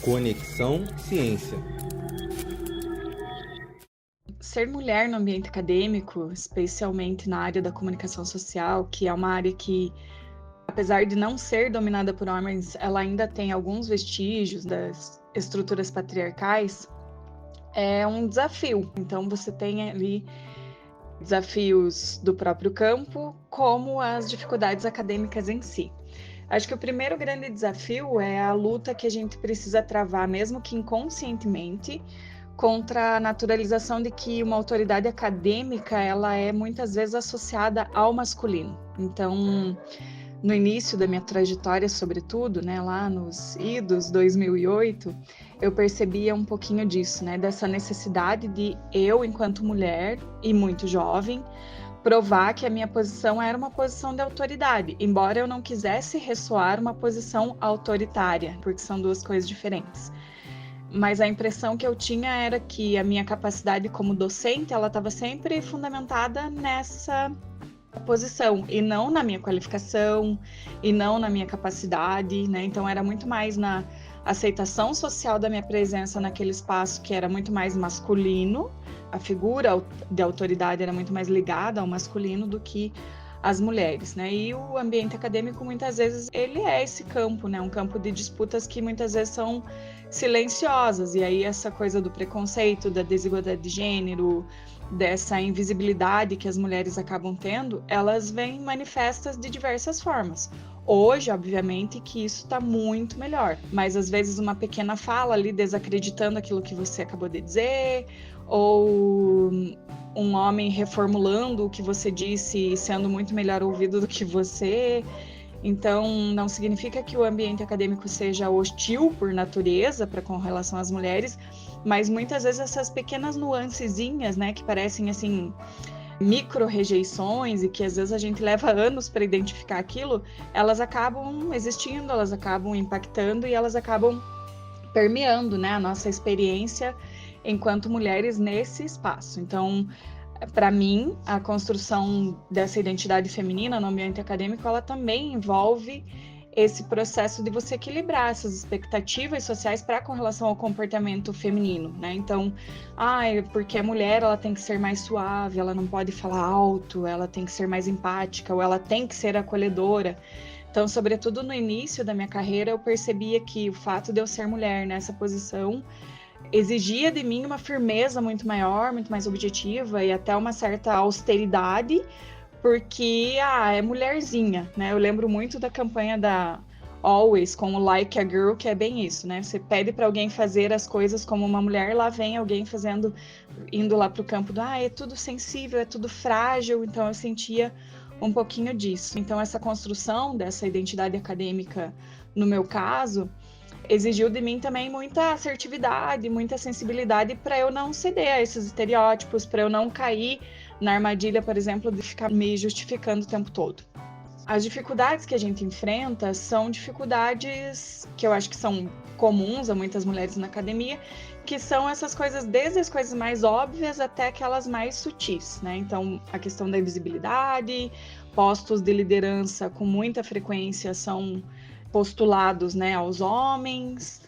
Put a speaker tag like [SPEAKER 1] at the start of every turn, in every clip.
[SPEAKER 1] Conexão Ciência.
[SPEAKER 2] Ser mulher no ambiente acadêmico, especialmente na área da comunicação social, que é uma área que, apesar de não ser dominada por homens, ela ainda tem alguns vestígios das estruturas patriarcais, é um desafio. Então, você tem ali desafios do próprio campo, como as dificuldades acadêmicas em si. Acho que o primeiro grande desafio é a luta que a gente precisa travar, mesmo que inconscientemente, contra a naturalização de que uma autoridade acadêmica ela é muitas vezes associada ao masculino. Então, no início da minha trajetória, sobretudo, né, lá nos idos 2008, eu percebia um pouquinho disso, né, dessa necessidade de eu, enquanto mulher e muito jovem, provar que a minha posição era uma posição de autoridade, embora eu não quisesse ressoar uma posição autoritária, porque são duas coisas diferentes. Mas a impressão que eu tinha era que a minha capacidade como docente, ela estava sempre fundamentada nessa posição, e não na minha qualificação, e não na minha capacidade, né? Então era muito mais na aceitação social da minha presença naquele espaço que era muito mais masculino, a figura de autoridade era muito mais ligada ao masculino do que as mulheres, né? E o ambiente acadêmico, muitas vezes, ele é esse campo, né? Um campo de disputas que muitas vezes são silenciosas, e aí essa coisa do preconceito, da desigualdade de gênero, dessa invisibilidade que as mulheres acabam tendo, elas vêm manifestas de diversas formas. Hoje, obviamente, que isso está muito melhor, mas às vezes uma pequena fala ali desacreditando aquilo que você acabou de dizer, ou um homem reformulando o que você disse, sendo muito melhor ouvido do que você. Então, não significa que o ambiente acadêmico seja hostil por natureza com relação às mulheres, mas muitas vezes essas pequenas nuancezinhas, né, que parecem assim micro-rejeições e que às vezes a gente leva anos para identificar aquilo, elas acabam existindo, elas acabam impactando e elas acabam permeando, né, a nossa experiência enquanto mulheres nesse espaço. Então, para mim, a construção dessa identidade feminina no ambiente acadêmico, ela também envolve esse processo de você equilibrar essas expectativas sociais com relação ao comportamento feminino, né? Então, porque a mulher ela tem que ser mais suave, ela não pode falar alto, ela tem que ser mais empática, ou ela tem que ser acolhedora. Então, sobretudo no início da minha carreira, eu percebia que o fato de eu ser mulher nessa posição exigia de mim uma firmeza muito maior, muito mais objetiva e até uma certa austeridade, porque é mulherzinha, né? Eu lembro muito da campanha da Always com o Like a Girl, que é bem isso, né? Você pede para alguém fazer as coisas como uma mulher, lá vem alguém fazendo, indo lá para o campo do é tudo sensível, é tudo frágil, então eu sentia um pouquinho disso. Então essa construção dessa identidade acadêmica, no meu caso, exigiu de mim também muita assertividade, muita sensibilidade para eu não ceder a esses estereótipos, para eu não cair na armadilha, por exemplo, de ficar me justificando o tempo todo. As dificuldades que a gente enfrenta são dificuldades que eu acho que são comuns a muitas mulheres na academia, que são essas coisas, desde as coisas mais óbvias até aquelas mais sutis, né? Então, a questão da invisibilidade, postos de liderança com muita frequência são postulados, né, aos homens,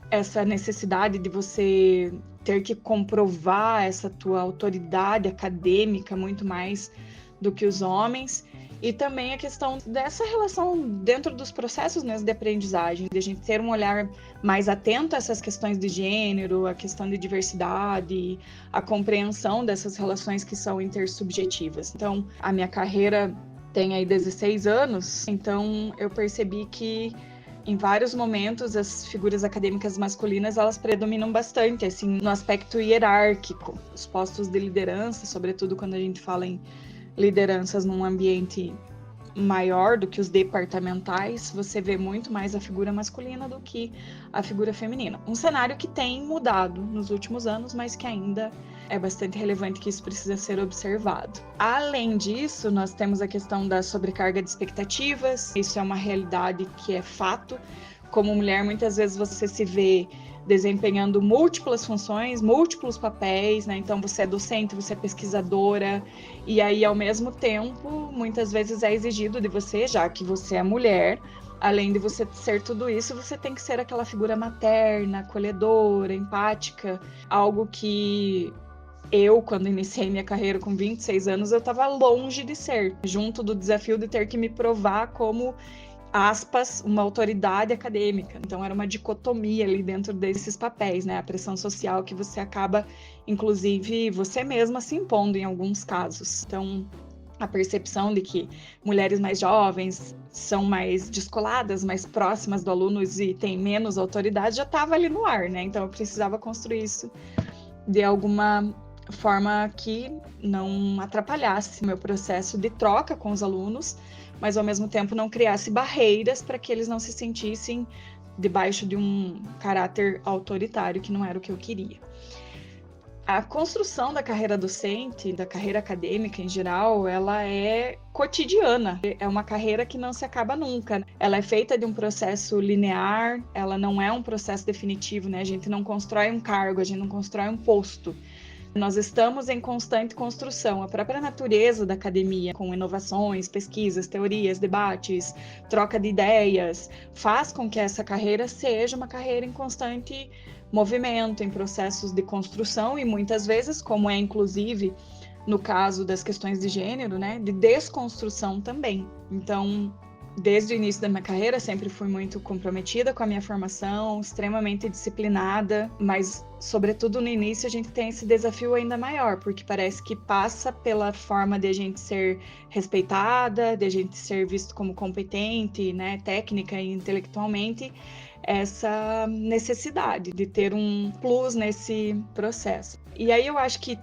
[SPEAKER 2] essa necessidade de você ter que comprovar essa tua autoridade acadêmica muito mais do que os homens, e também a questão dessa relação dentro dos processos mesmo de aprendizagem, de a gente ter um olhar mais atento a essas questões de gênero, a questão de diversidade, a compreensão dessas relações que são intersubjetivas. Então, a minha carreira tem aí 16 anos, então eu percebi que em vários momentos as figuras acadêmicas masculinas elas predominam bastante, assim, no aspecto hierárquico. Os postos de liderança, sobretudo quando a gente fala em lideranças num ambiente maior do que os departamentais, você vê muito mais a figura masculina do que a figura feminina. Um cenário que tem mudado nos últimos anos, mas que ainda é bastante relevante, que isso precisa ser observado. Além disso, nós temos a questão da sobrecarga de expectativas. Isso é uma realidade que é fato. Como mulher, muitas vezes você se vê desempenhando múltiplas funções, múltiplos papéis, né? Então você é docente, você é pesquisadora, e aí ao mesmo tempo, muitas vezes é exigido de você, já que você é mulher, além de você ser tudo isso, você tem que ser aquela figura materna, acolhedora, empática, algo que eu, quando iniciei minha carreira com 26 anos, eu estava longe de ser, junto do desafio de ter que me provar como, aspas, uma autoridade acadêmica. Então era uma dicotomia ali dentro desses papéis, né? A pressão social que você acaba, inclusive, você mesma se impondo em alguns casos. Então, a percepção de que mulheres mais jovens são mais descoladas, mais próximas do aluno e têm menos autoridade, já estava ali no ar, né? Então eu precisava construir isso de alguma forma que não atrapalhasse o meu processo de troca com os alunos, mas ao mesmo tempo não criasse barreiras para que eles não se sentissem debaixo de um caráter autoritário, que não era o que eu queria. A construção da carreira docente, da carreira acadêmica em geral, ela é cotidiana. É uma carreira que não se acaba nunca. Ela é feita de um processo linear, ela não é um processo definitivo, né? A gente não constrói um cargo, a gente não constrói um posto. Nós estamos em constante construção. A própria natureza da academia, com inovações, pesquisas, teorias, debates, troca de ideias, faz com que essa carreira seja uma carreira em constante movimento, em processos de construção e muitas vezes, como é inclusive no caso das questões de gênero, né, de desconstrução também. Então, desde o início da minha carreira, sempre fui muito comprometida com a minha formação, extremamente disciplinada, mas, sobretudo no início, a gente tem esse desafio ainda maior, porque parece que passa pela forma de a gente ser respeitada, de a gente ser visto como competente, né, técnica e intelectualmente, essa necessidade de ter um plus nesse processo. E aí eu acho que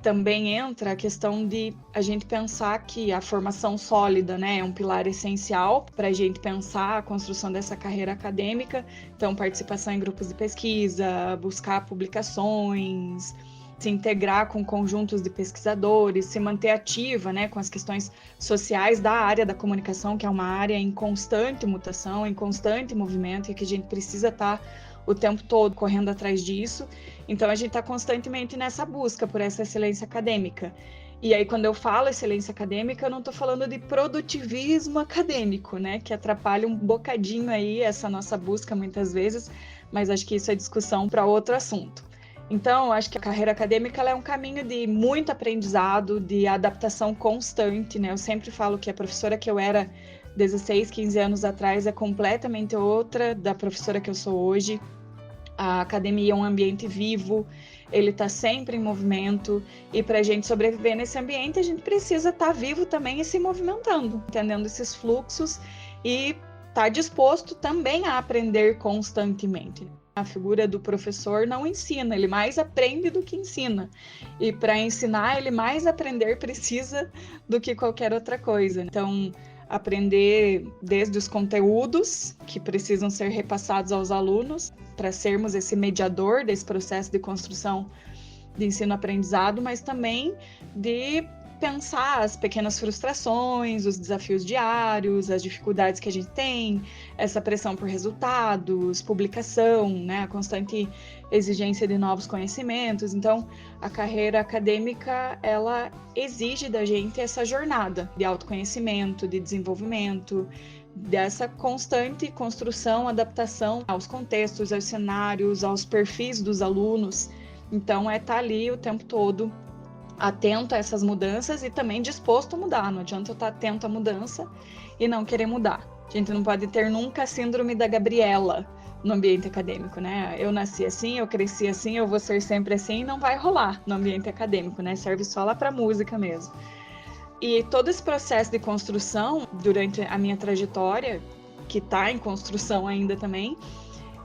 [SPEAKER 2] também entra a questão de a gente pensar que a formação sólida, né, é um pilar essencial para a gente pensar a construção dessa carreira acadêmica. Então, participação em grupos de pesquisa, buscar publicações, se integrar com conjuntos de pesquisadores, se manter ativa, né, com as questões sociais da área da comunicação, que é uma área em constante mutação, em constante movimento, e que a gente precisa estar o tempo todo correndo atrás disso. Então, a gente está constantemente nessa busca por essa excelência acadêmica. E aí, quando eu falo excelência acadêmica, eu não estou falando de produtivismo acadêmico, né, que atrapalha um bocadinho aí essa nossa busca muitas vezes, mas acho que isso é discussão para outro assunto. Então, acho que a carreira acadêmica ela é um caminho de muito aprendizado, de adaptação constante, né? Eu sempre falo que a professora que eu era 16, 15 anos atrás é completamente outra da professora que eu sou hoje. A academia é um ambiente vivo, ele está sempre em movimento, e para a gente sobreviver nesse ambiente, a gente precisa estar vivo também e se movimentando, entendendo esses fluxos e estar disposto também a aprender constantemente. A figura do professor não ensina, ele mais aprende do que ensina. E para ensinar, ele mais aprender precisa do que qualquer outra coisa. Então, aprender desde os conteúdos que precisam ser repassados aos alunos, para sermos esse mediador desse processo de construção de ensino-aprendizado, mas também de pensar as pequenas frustrações, os desafios diários, as dificuldades que a gente tem, essa pressão por resultados, publicação, né, a constante exigência de novos conhecimentos. Então, a carreira acadêmica, ela exige da gente essa jornada de autoconhecimento, de desenvolvimento, dessa constante construção, adaptação aos contextos, aos cenários, aos perfis dos alunos. Então, é estar ali o tempo todo atento a essas mudanças e também disposto a mudar. Não adianta eu estar atento à mudança e não querer mudar. A gente não pode ter nunca a síndrome da Gabriela no ambiente acadêmico, né? Eu nasci assim, eu cresci assim, eu vou ser sempre assim, não vai rolar no ambiente acadêmico, né? Serve só lá para música mesmo. E todo esse processo de construção, durante a minha trajetória, que está em construção ainda também,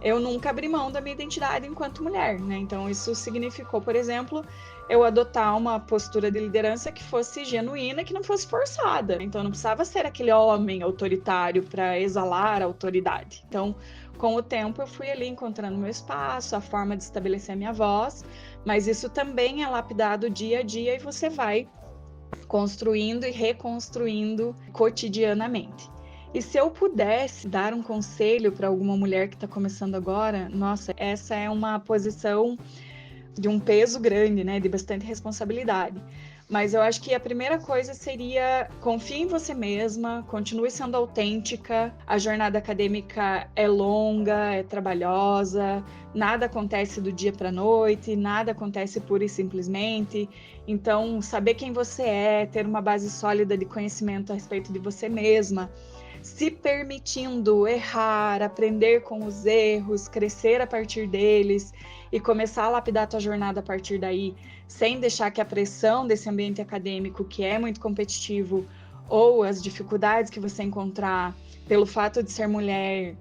[SPEAKER 2] eu nunca abri mão da minha identidade enquanto mulher, né? Então, isso significou, por exemplo, eu adotar uma postura de liderança que fosse genuína, que não fosse forçada. Então, não precisava ser aquele homem autoritário para exalar a autoridade. Então, com o tempo, eu fui ali encontrando meu espaço, a forma de estabelecer a minha voz, mas isso também é lapidado dia a dia e você vai construindo e reconstruindo cotidianamente. E se eu pudesse dar um conselho para alguma mulher que está começando agora, nossa, essa é uma posição de um peso grande, né, de bastante responsabilidade. Mas eu acho que a primeira coisa seria confie em você mesma, continue sendo autêntica. A jornada acadêmica é longa, é trabalhosa, nada acontece do dia para a noite, nada acontece pura e simplesmente. Então, saber quem você é, ter uma base sólida de conhecimento a respeito de você mesma, se permitindo errar, aprender com os erros, crescer a partir deles e começar a lapidar a tua jornada a partir daí, sem deixar que a pressão desse ambiente acadêmico, que é muito competitivo, ou as dificuldades que você encontrar pelo fato de ser mulher,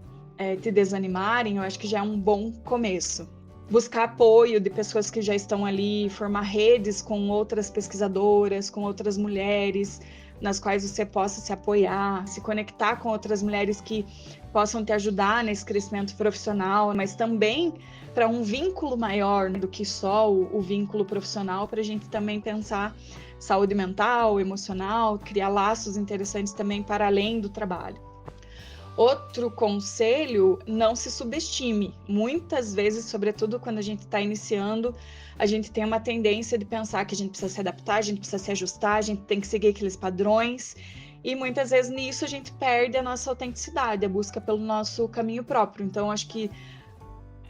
[SPEAKER 2] te desanimarem. Eu acho que já é um bom começo. Buscar apoio de pessoas que já estão ali, formar redes com outras pesquisadoras, com outras mulheres, nas quais você possa se apoiar, se conectar com outras mulheres que possam te ajudar nesse crescimento profissional, mas também para um vínculo maior, né, do que só o vínculo profissional, para a gente também pensar saúde mental, emocional, criar laços interessantes também para além do trabalho. Outro conselho, não se subestime. Muitas vezes, sobretudo quando a gente está iniciando, a gente tem uma tendência de pensar que a gente precisa se adaptar, a gente precisa se ajustar, a gente tem que seguir aqueles padrões. E muitas vezes nisso a gente perde a nossa autenticidade, a busca pelo nosso caminho próprio. Então, acho que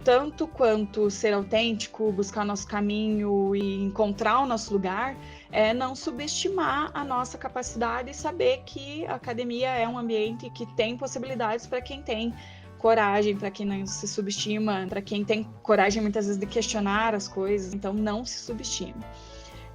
[SPEAKER 2] tanto quanto ser autêntico, buscar nosso caminho e encontrar o nosso lugar, é não subestimar a nossa capacidade e saber que a academia é um ambiente que tem possibilidades para quem tem coragem, para quem não se subestima, para quem tem coragem muitas vezes de questionar as coisas. Então, não se subestime.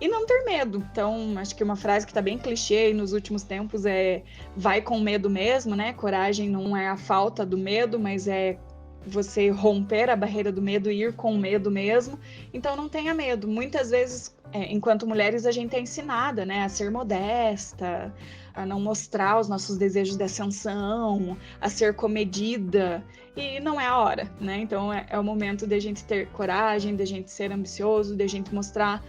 [SPEAKER 2] E não ter medo. Então, acho que uma frase que está bem clichê nos últimos tempos é vai com medo mesmo, né? Coragem não é a falta do medo, mas é você romper a barreira do medo e ir com medo mesmo. Então não tenha medo. Muitas vezes, enquanto mulheres, a gente é ensinada, né, a ser modesta, a não mostrar os nossos desejos de ascensão, a ser comedida, e não é a hora, né? Então é o momento de a gente ter coragem, de a gente ser ambicioso, de a gente mostrar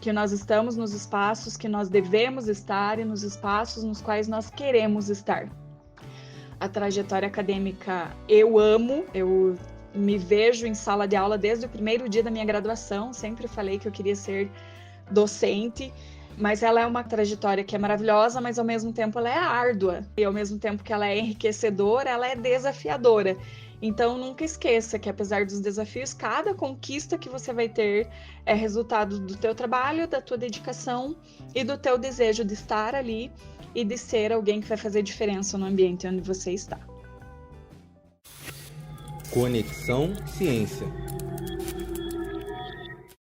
[SPEAKER 2] que nós estamos nos espaços que nós devemos estar e nos espaços nos quais nós queremos estar. A trajetória acadêmica eu amo, eu me vejo em sala de aula desde o primeiro dia da minha graduação, sempre falei que eu queria ser docente, mas ela é uma trajetória que é maravilhosa, mas ao mesmo tempo ela é árdua, e ao mesmo tempo que ela é enriquecedora, ela é desafiadora. Então nunca esqueça que apesar dos desafios, cada conquista que você vai ter é resultado do teu trabalho, da tua dedicação e do teu desejo de estar ali e de ser alguém que vai fazer diferença no ambiente onde você está.
[SPEAKER 1] Conexão Ciência.